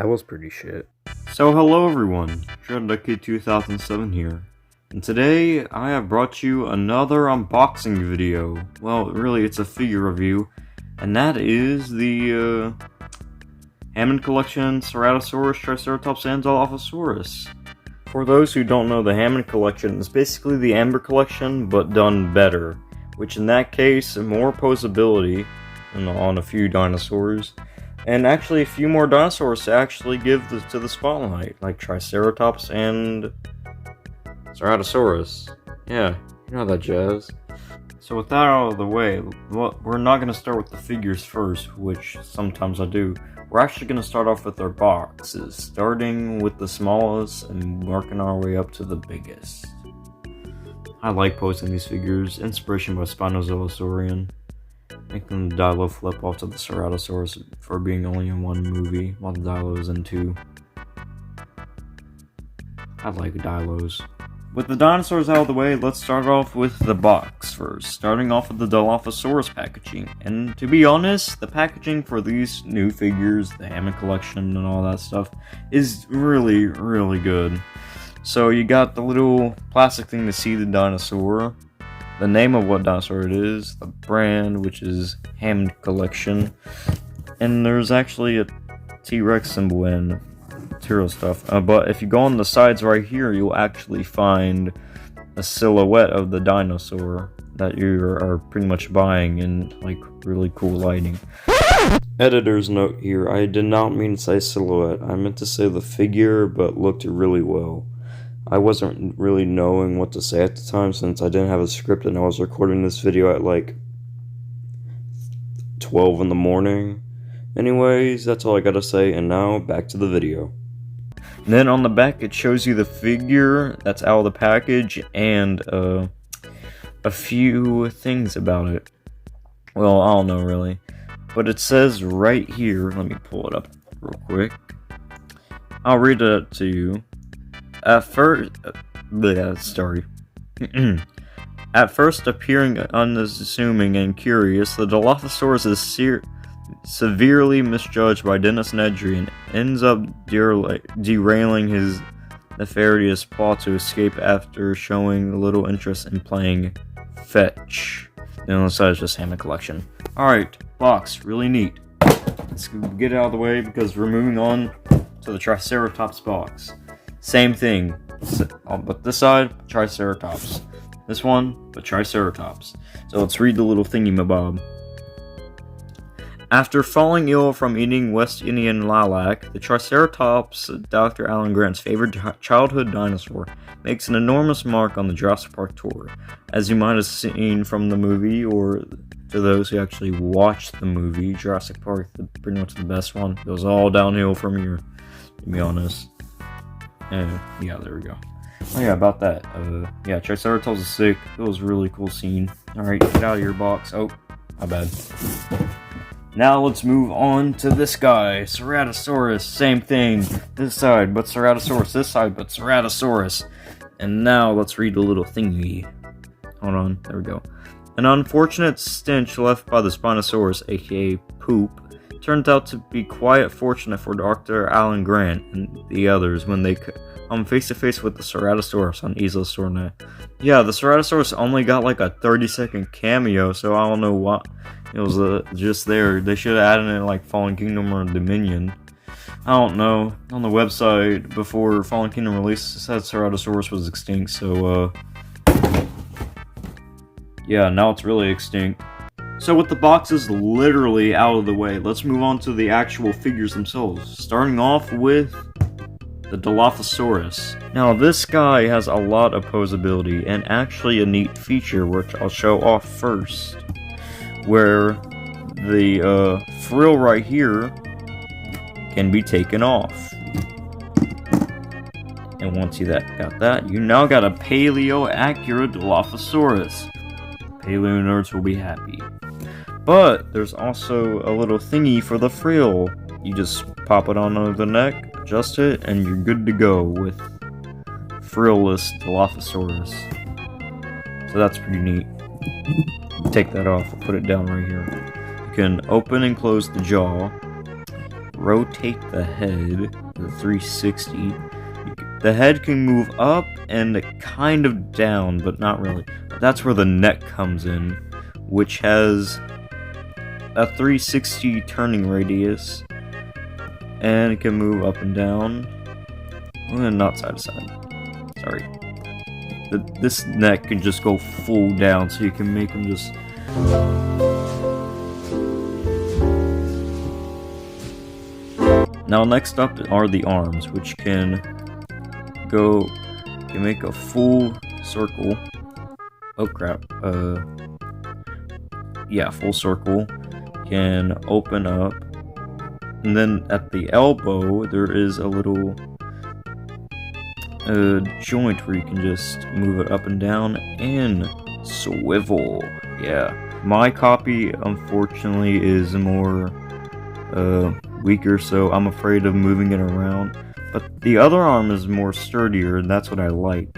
That was pretty shit. So hello everyone, Ducky 2007 here, and today I have brought you another unboxing video. Well, really it's a figure review, and that is the Hammond Collection Ceratosaurus, Triceratops, and Dilophosaurus. For those who don't know, the Hammond Collection is basically the Amber Collection, but done better, which in that case, more posability on a few dinosaurs. And actually a few more dinosaurs to actually give to the spotlight, like Triceratops and Ceratosaurus. Yeah, you know that jazz. So with that out of the way, we're not going to start with the figures first, which sometimes I do. We're actually going to start off with their boxes, starting with the smallest and working our way up to the biggest. I like posting these figures, inspiration by Spinosaurian. Making the Dilo flip off to the Ceratosaurus for being only in one movie, while the Dilo is in two. I like Dilos. With the dinosaurs out of the way, let's start off with the box first, starting off with the Dilophosaurus packaging. And to be honest, the packaging for these new figures, the Hammond Collection and all that stuff, is really, really good. So you got the little plastic thing to see the dinosaur, the name of what dinosaur it is, the brand, which is Hammond Collection, and there's actually a T-Rex symbol and material stuff. But if you go on the sides right here, you'll actually find a silhouette of the dinosaur that you are pretty much buying in like really cool lighting. Editor's note here, I did not mean to say silhouette, I meant to say the figure, but looked really well. I wasn't really knowing what to say at the time since I didn't have a script and I was recording this video at like 12 in the morning. Anyways, that's all I gotta say, and now back to the video. And then on the back it shows you the figure that's out of the package and a few things about it. Well, I don't know really. But it says right here, let me pull it up real quick. I'll read it to you. At first appearing unassuming and curious, the Dilophosaurus is severely misjudged by Dennis Nedry and ends up derailing his nefarious plot to escape after showing little interest in playing fetch. And on the side is just Hammond Collection. Alright, box, really neat. Let's get it out of the way because we're moving on to the Triceratops box. Same thing, but this side, Triceratops. This one, but Triceratops. So let's read the little thingy-mabob. After falling ill from eating West Indian lilac, the Triceratops, Dr. Alan Grant's favorite childhood dinosaur, makes an enormous mark on the Jurassic Park tour. As you might have seen from the movie, or to those who actually watched the movie, Jurassic Park, pretty much the best one. It goes all downhill from here, to be honest. Yeah, there we go. Oh yeah, about that. Yeah, Triceratops is sick. It was a really cool scene. Alright, get out of your box. Oh, my bad. Now let's move on to this guy, Ceratosaurus. Same thing. This side, but Ceratosaurus. This side, but Ceratosaurus. And now let's read the little thingy. Hold on, there we go. An unfortunate stench left by the Spinosaurus, aka poop, turned out to be quite fortunate for Dr. Alan Grant and the others when they come face to face with the Ceratosaurus on Isla Sorna. Yeah, the Ceratosaurus only got like a 30-second cameo, so I don't know what. It was just there. They should have added it like Fallen Kingdom or Dominion. I don't know. On the website before Fallen Kingdom released, it said Ceratosaurus was extinct, so yeah, now it's really extinct. So with the boxes literally out of the way, let's move on to the actual figures themselves, starting off with the Dilophosaurus. Now this guy has a lot of posability and actually a neat feature which I'll show off first, where the frill right here can be taken off. And once you got that, you now got a paleo accurate Dilophosaurus. Paleo nerds will be happy. But there's also a little thingy for the frill. You just pop it on the neck, adjust it, and you're good to go with frillless Dilophosaurus. So that's pretty neat. Take that off, I'll put it down right here. You can open and close the jaw, rotate the head, the 360. The head can move up and kind of down, but not really. That's where the neck comes in, which has a 360 turning radius, and it can move up and down. Well, not side to side. Sorry. This neck can just go full down, so you can make them just... Now next up are the arms, which can make a full circle. Oh crap. Yeah, full circle. Can open up. And then at the elbow, there is a little joint where you can just move it up and down and swivel. Yeah. My copy, unfortunately, is more weaker, so I'm afraid of moving it around. But the other arm is more sturdier, and that's what I like.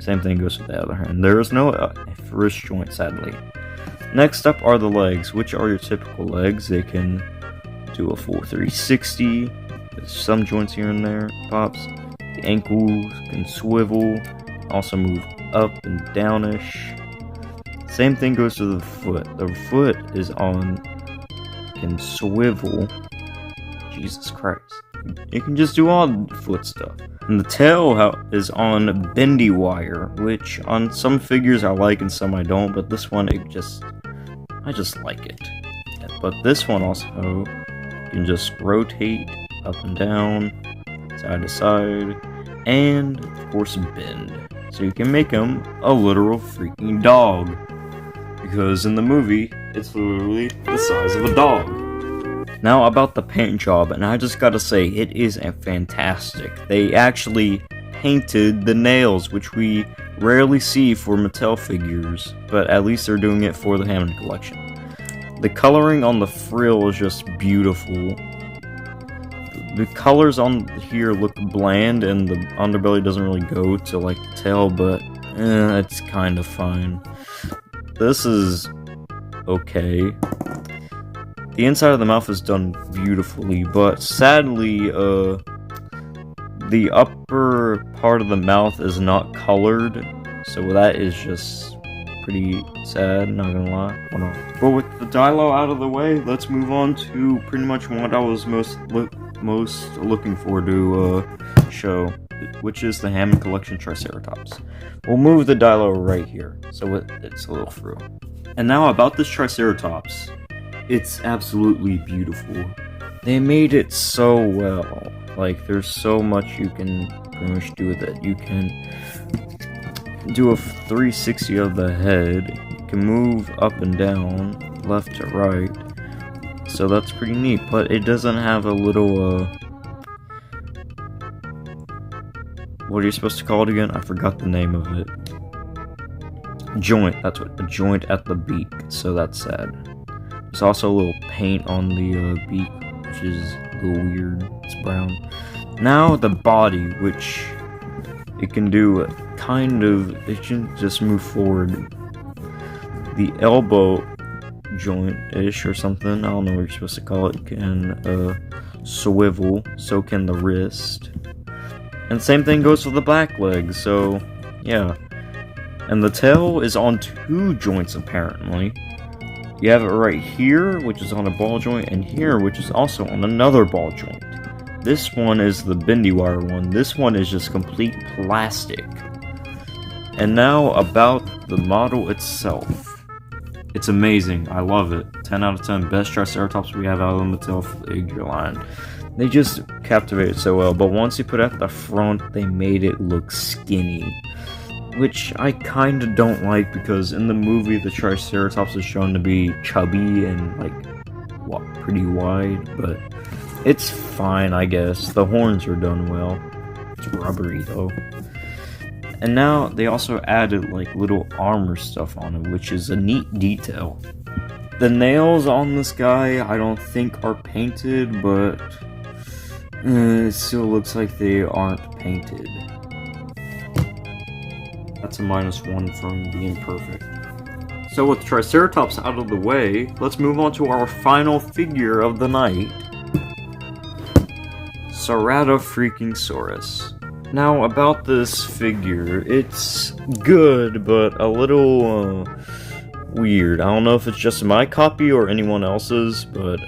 Same thing goes with the other hand. There is no wrist joint, sadly. Next up are the legs, which are your typical legs. They can do a full 360. There's some joints here and there, pops. The ankles can swivel, also move up and downish. Same thing goes to the foot. The foot is can swivel. Jesus Christ. You can just do all foot stuff. And the tail is on bendy wire, which on some figures I like and some I don't, but this one, I just like it. But this one also, you can just rotate up and down, side to side, and of course bend. So you can make him a literal freaking dog. Because in the movie, it's literally the size of a dog. Now about the paint job, and I just gotta say, it is fantastic. They actually painted the nails, which we rarely see for Mattel figures, but at least they're doing it for the Hammond Collection. The coloring on the frill is just beautiful. The colors on here look bland, and the underbelly doesn't really go to like the tail, but it's kind of fine. This is okay. The inside of the mouth is done beautifully, but sadly, the upper part of the mouth is not colored, so that is just pretty sad, not gonna lie. But with the Dilo out of the way, let's move on to pretty much what I was most looking forward to show, which is the Hammond Collection Triceratops. We'll move the Dilo right here, so it's a little through. And now about this Triceratops. It's absolutely beautiful. They made it so well. Like, there's so much you can pretty much do with it. You can do a 360 of the head. You can move up and down, left to right. So that's pretty neat. But it doesn't have a little, what are you supposed to call it again? I forgot the name of it. Joint. That's what, a joint at the beak. So that's sad. There's also a little paint on the beak, which is a little weird. It's brown. Now the body, which it can do kind of, it can just move forward. The elbow joint-ish or something, I don't know what you're supposed to call it, can swivel, so can the wrist. And same thing goes for the back leg, so yeah. And the tail is on 2 joints apparently. You have it right here, which is on a ball joint, and here, which is also on another ball joint. This one is the bendy wire one. This one is just complete plastic. And now about the model itself. It's amazing. I love it. 10 out of 10. Best Triceratops we have out of the Mattel figure line. They just captivated so well, but once you put it at the front, they made it look skinny. Which I kinda don't like, because in the movie the Triceratops is shown to be chubby and like pretty wide, but it's fine, I guess. The horns are done well. It's rubbery though. And now they also added like little armor stuff on it, which is a neat detail. The nails on this guy I don't think are painted, but it still looks like they aren't painted. That's a -1 from being perfect. So with Triceratops out of the way, let's move on to our final figure of the night. Ceratosaurus. Now, about this figure, it's good, but a little, weird. I don't know if it's just my copy or anyone else's, but,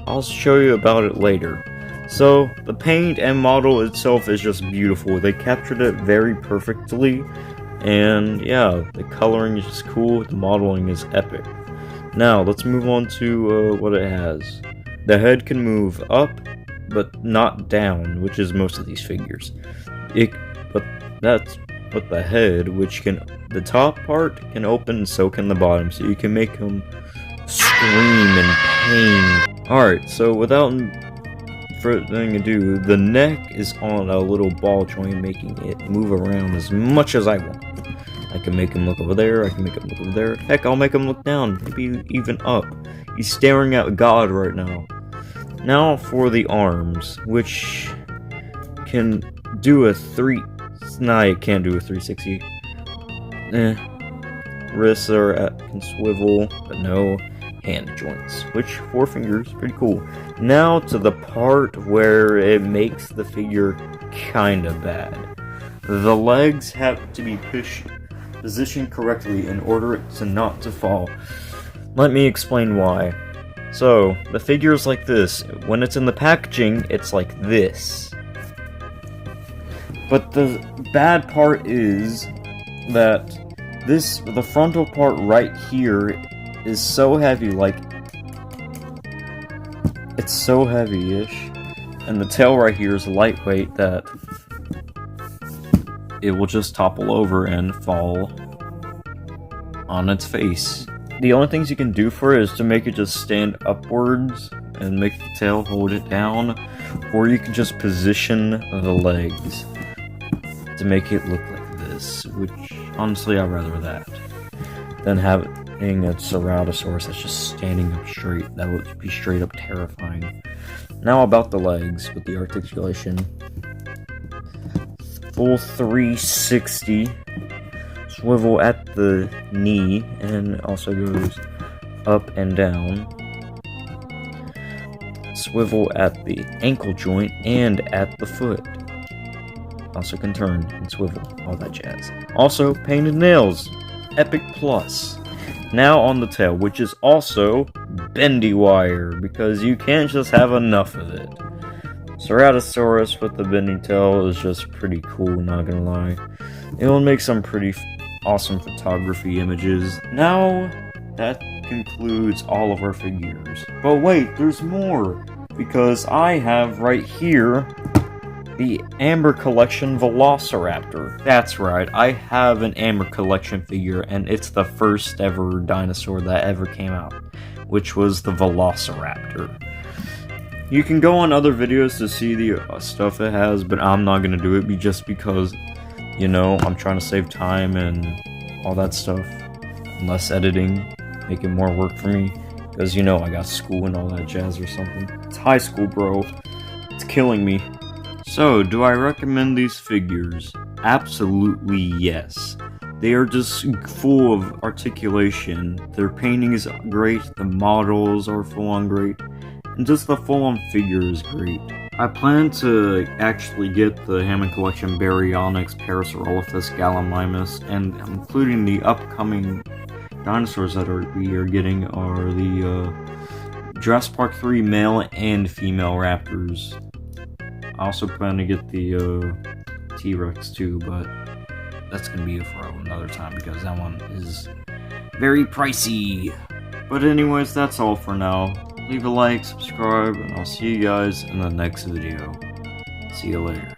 I'll show you about it later. So, the paint and model itself is just beautiful. They captured it very perfectly, and yeah, the coloring is just cool, the modeling is epic. Now, let's move on to, what it has. The head can move up, but not down, which is most of these figures. But that's with the head, which can, the top part can open, so can the bottom, so you can make them scream in pain. Alright, so without further ado, the neck is on a little ball joint, making it move around as much as I want. I can make him look over there, I can make him look over there. Heck, I'll make him look down, maybe even up. He's staring at God right now. Now for the arms, which can do a Nah, it can't do a 360. Wrists can swivel, but no hand joints. Which, 4 fingers, pretty cool. Now to the part where it makes the figure kinda bad. The legs have to be positioned correctly in order to not to fall. Let me explain why. So, the figure is like this. When it's in the packaging, it's like this. But the bad part is that the frontal part right here is so heavy, like, it's so heavy-ish, and the tail right here is lightweight that it will just topple over and fall on its face. The only things you can do for it is to make it just stand upwards and make the tail hold it down, or you can just position the legs to make it look like this, which honestly I'd rather that than having a Ceratosaurus that's just standing up straight. That would be straight up terrifying. Now about the legs with the articulation. Full 360 swivel at the knee, and also goes up and down. Swivel at the ankle joint and at the foot. Also can turn and swivel, all that jazz. Also, painted nails, epic plus. Now on the tail, which is also bendy wire, because you can't just have enough of it. Ceratosaurus with the bending tail is just pretty cool, not gonna lie. It will make some pretty awesome photography images. Now, that concludes all of our figures. But wait, there's more! Because I have right here the Hammond Collection Velociraptor. That's right, I have an Hammond Collection figure, and it's the first ever dinosaur that ever came out, which was the Velociraptor. You can go on other videos to see the stuff it has, but I'm not gonna do it just because, you know, I'm trying to save time and all that stuff. Less editing, making more work for me, because, you know, I got school and all that jazz or something. It's high school, bro. It's killing me. So, do I recommend these figures? Absolutely yes. They are just full of articulation. Their painting is great, the models are full on great, and just the full-on figure is great. I plan to actually get the Hammond Collection Baryonyx, Parasaurolophus, Gallimimus, and including the upcoming dinosaurs that we are getting are the Jurassic Park 3 male and female raptors. I also plan to get the T-Rex too, but that's gonna be for another time because that one is very pricey. But anyways, that's all for now. Leave a like, subscribe, and I'll see you guys in the next video. See you later.